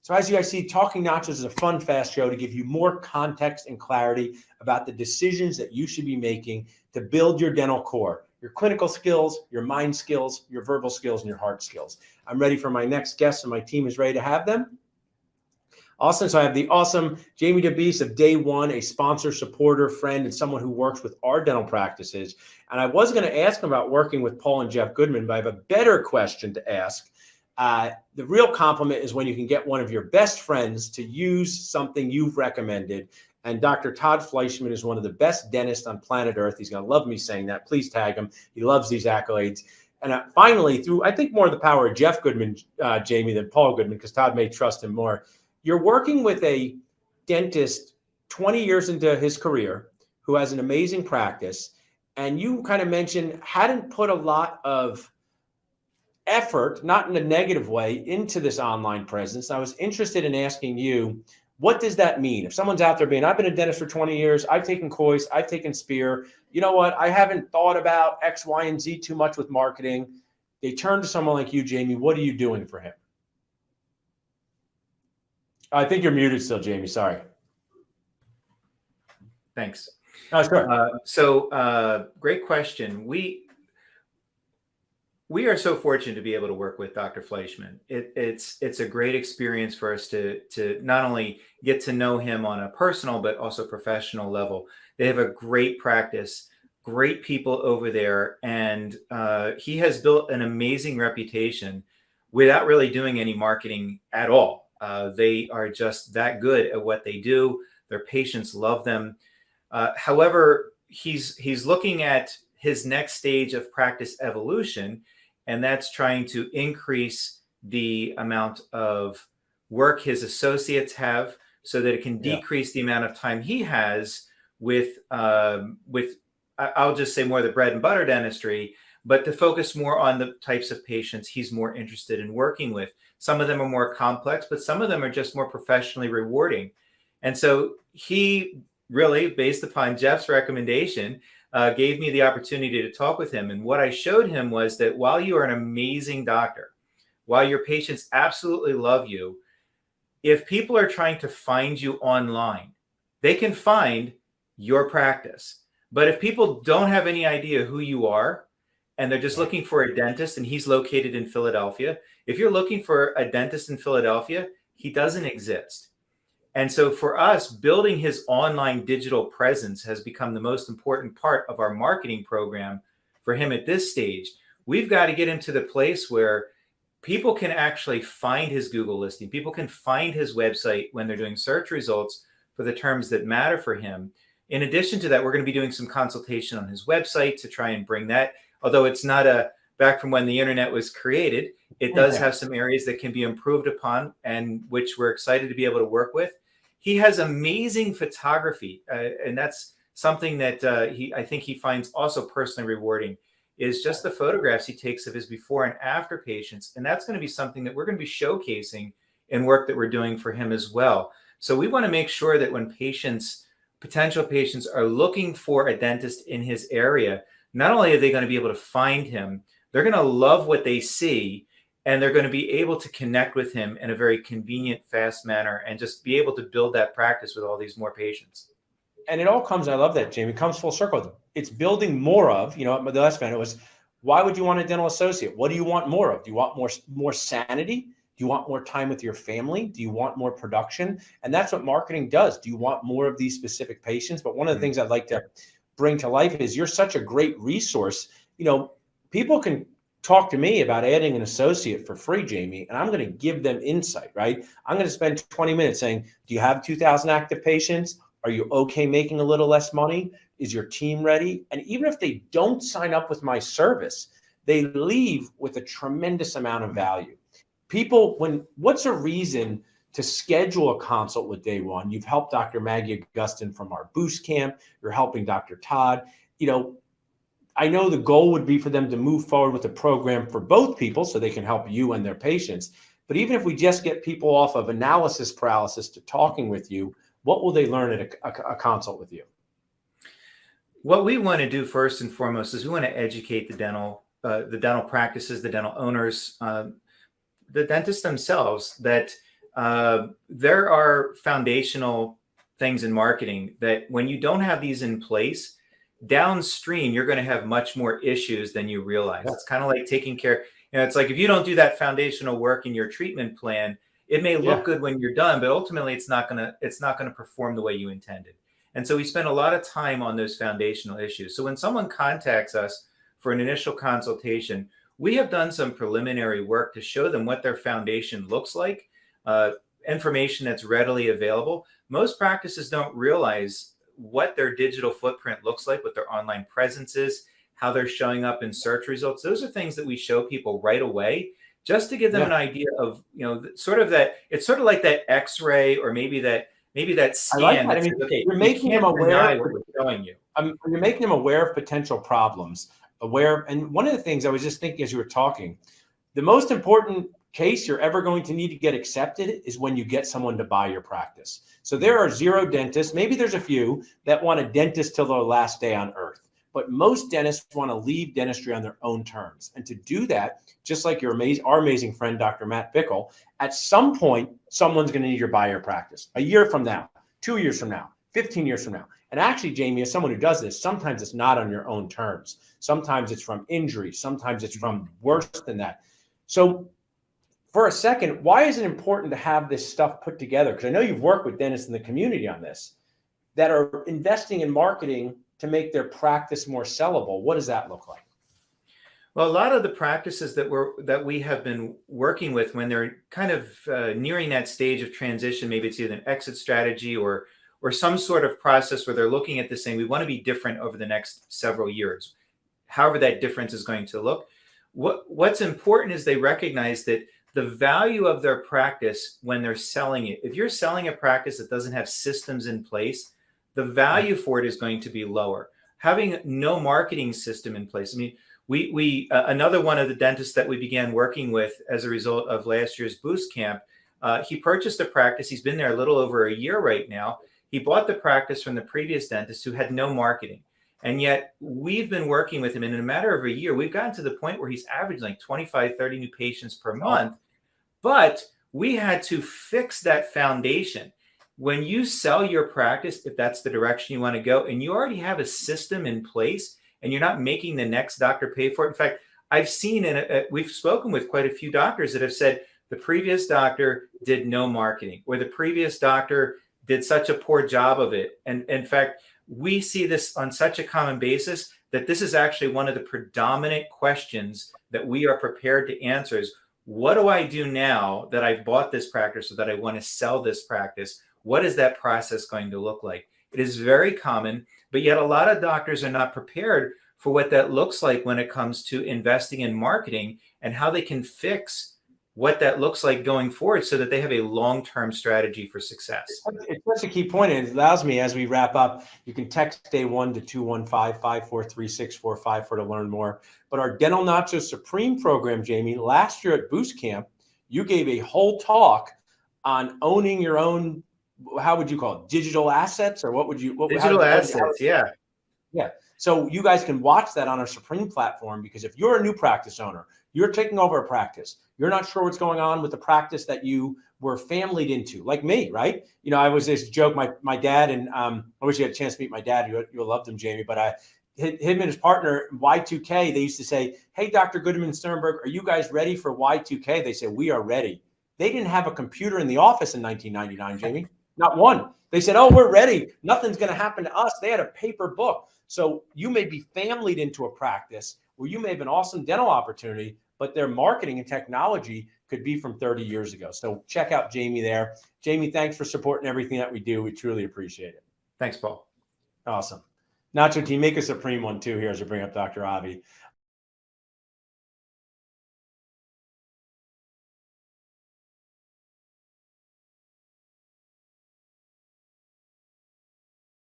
So as you guys see, Talking Nachos is a fun, fast show to give you more context and clarity about the decisions that you should be making to build your dental core, your clinical skills, your mind skills, your verbal skills, and your heart skills. I'm ready for my next guest, and my team is ready to have them. Awesome. So I have the awesome Jamie DiBease of Day One, a sponsor, supporter, friend, and someone who works with our dental practices. And I was going to ask him about working with Paul and Jeff Goodman, but I have a better question to ask. The real compliment is when you can get one of your best friends to use something you've recommended. And Dr. Todd Fleischman is one of the best dentists on planet Earth. He's going to love me saying that. Please tag him. He loves these accolades. And finally, through, I think, more of the power of Jeff Goodman, Jamie, than Paul Goodman, because Todd may trust him more. You're working with a dentist 20 years into his career who has an amazing practice. And you kind of mentioned hadn't put a lot of effort, not in a negative way, into this online presence. I was interested in asking you, what does that mean? If someone's out there being, I've been a dentist for 20 years, I've taken Kois, I've taken Spear, you know what, I haven't thought about X, Y, and Z too much with marketing. They turn to someone like you, Jamie. What are you doing for him? I think you're muted still, Jamie. Sorry. Thanks. Oh, sure. Great question. We are so fortunate to be able to work with Dr. Fleischman. It's a great experience for us to not only get to know him on a personal but also professional level. They have a great practice, great people over there, and he has built an amazing reputation without really doing any marketing at all. They are just that good at what they do. Their patients love them. However, he's looking at his next stage of practice evolution, and that's trying to increase the amount of work his associates have so that it can decrease the amount of time he has with I'll just say more the bread and butter dentistry, but to focus more on the types of patients he's more interested in working with. Some of them are more complex, but some of them are just more professionally rewarding. And so he really, based upon Jeff's recommendation, gave me the opportunity to talk with him. And what I showed him was that while you are an amazing doctor, while your patients absolutely love you, if people are trying to find you online, they can find your practice. But if people don't have any idea who you are, and they're just looking for a dentist, and he's located in Philadelphia, if you're looking for a dentist in Philadelphia, he doesn't exist. And so for us, building his online digital presence has become the most important part of our marketing program for him at this stage. We've got to get him to the place where people can actually find his Google listing. People can find his website when they're doing search results for the terms that matter for him. In addition to that, we're going to be doing some consultation on his website to try and bring that, although it's not back from when the internet was created, it does have some areas that can be improved upon and which we're excited to be able to work with. He has amazing photography, and that's something that I think he finds also personally rewarding, is just the photographs he takes of his before and after patients. And that's going to be something that we're going to be showcasing in work that we're doing for him as well. So we want to make sure that when potential patients are looking for a dentist in his area, not only are they going to be able to find him, they're going to love what they see, and they're going to be able to connect with him in a very convenient, fast manner and just be able to build that practice with all these more patients. And it all comes, I love that, Jamie, it comes full circle. It's building more of, the last minute was, why would you want a dental associate? What do you want more of? Do you want more sanity? Do you want more time with your family? Do you want more production? And that's what marketing does. Do you want more of these specific patients? But one of the things I'd like to bring to life is you're such a great resource. People can talk to me about adding an associate for free, Jamie, and I'm going to give them insight, right? I'm going to spend 20 minutes saying, do you have 2,000 active patients? Are you okay making a little less money? Is your team ready? And even if they don't sign up with my service, they leave with a tremendous amount of value. People, what's a reason to schedule a consult with Day One? You've helped Dr. Maggie Augustin from our Boost Camp. You're helping Dr. Todd. I know the goal would be for them to move forward with a program for both people so they can help you and their patients. But even if we just get people off of analysis paralysis to talking with you, what will they learn at a consult with you? What we want to do first and foremost is we want to educate the dental practices, the dental owners, the dentists themselves, that there are foundational things in marketing that when you don't have these in place, downstream, you're going to have much more issues than you realize. Yeah. It's kind of like taking care. It's like if you don't do that foundational work in your treatment plan, it may look good when you're done, but ultimately it's not going to perform the way you intended. And so we spend a lot of time on those foundational issues. So when someone contacts us for an initial consultation, we have done some preliminary work to show them what their foundation looks like, information that's readily available. Most practices don't realize what their digital footprint looks like, what their online presence is, how they're showing up in search results. Those are things that we show people right away, just to give them an idea of, sort of that. It's sort of like that X-ray, or maybe that scan. I like that. I mean, okay, you're making them aware. What we're showing you. You're making them aware of potential problems. And one of the things I was just thinking as you were talking, the most important case you're ever going to need to get accepted is when you get someone to buy your practice. So there are zero dentists, maybe there's a few that want a dentist till their last day on earth, but most dentists want to leave dentistry on their own terms. And to do that, just like our amazing friend, Dr. Matt Bickle, at some point, someone's going to need to buy your practice. A year from now, 2 years from now, 15 years from now. And actually, Jamie, as someone who does this, sometimes it's not on your own terms. Sometimes it's from injury. Sometimes it's from worse than that. So for a second, why is it important to have this stuff put together? Because I know you've worked with dentists in the community on this that are investing in marketing to make their practice more sellable. What does that look like? Well, a lot of the practices that we have been working with, when they're kind of nearing that stage of transition, maybe it's either an exit strategy or some sort of process where they're looking at this saying, we want to be different over the next several years, however that difference is going to look. What's important is they recognize that the value of their practice when they're selling it, if you're selling a practice that doesn't have systems in place, the value for it is going to be lower. Having no marketing system in place. I mean, we another one of the dentists that we began working with as a result of last year's Boost Camp, he purchased a practice. He's been there a little over a year right now. He bought the practice from the previous dentist who had no marketing. And yet we've been working with him, and in a matter of a year, we've gotten to the point where he's averaging like 25, 30 new patients per month. But we had to fix that foundation. When you sell your practice, if that's the direction you want to go, and you already have a system in place and you're not making the next doctor pay for it. In fact, I've seen, and we've spoken with quite a few doctors that have said the previous doctor did no marketing, or the previous doctor did such a poor job of it. And in fact, we see this on such a common basis that this is actually one of the predominant questions that we are prepared to answer is, what do I do now that I've bought this practice or that I want to sell this practice? What is that process going to look like? It is very common, but yet a lot of doctors are not prepared for what that looks like when it comes to investing in marketing and how they can fix what that looks like going forward so that they have a long-term strategy for success. It's such a key point, and it allows me, as we wrap up, you can text day 1 to 215-543-645 to learn more. But our Dental Nacho Supreme program, Jamie, last year at Boost Camp, you gave a whole talk on owning your own, how would you call it, digital assets, or what would you? Digital assets, yeah. Yeah. So you guys can watch that on our Supreme platform, because if you're a new practice owner, you're taking over a practice, you're not sure what's going on with the practice that you were familied into, like me, right? I was this joke, my dad, and I wish you had a chance to meet my dad. You'll love him, Jamie, but him and his partner, Y2K, they used to say, hey, Dr. Goodman Sternberg, are you guys ready for Y2K? They said, we are ready. They didn't have a computer in the office in 1999, Jamie, not one. They said, oh, we're ready. Nothing's going to happen to us. They had a paper book. So you may be familied into a practice where you may have an awesome dental opportunity, but their marketing and technology could be from 30 years ago. So check out Jamie there. Jamie, thanks for supporting everything that we do. We truly appreciate it. Thanks, Paul. Awesome. Nacho, team, make a Supreme one too here as we bring up Dr. Avi.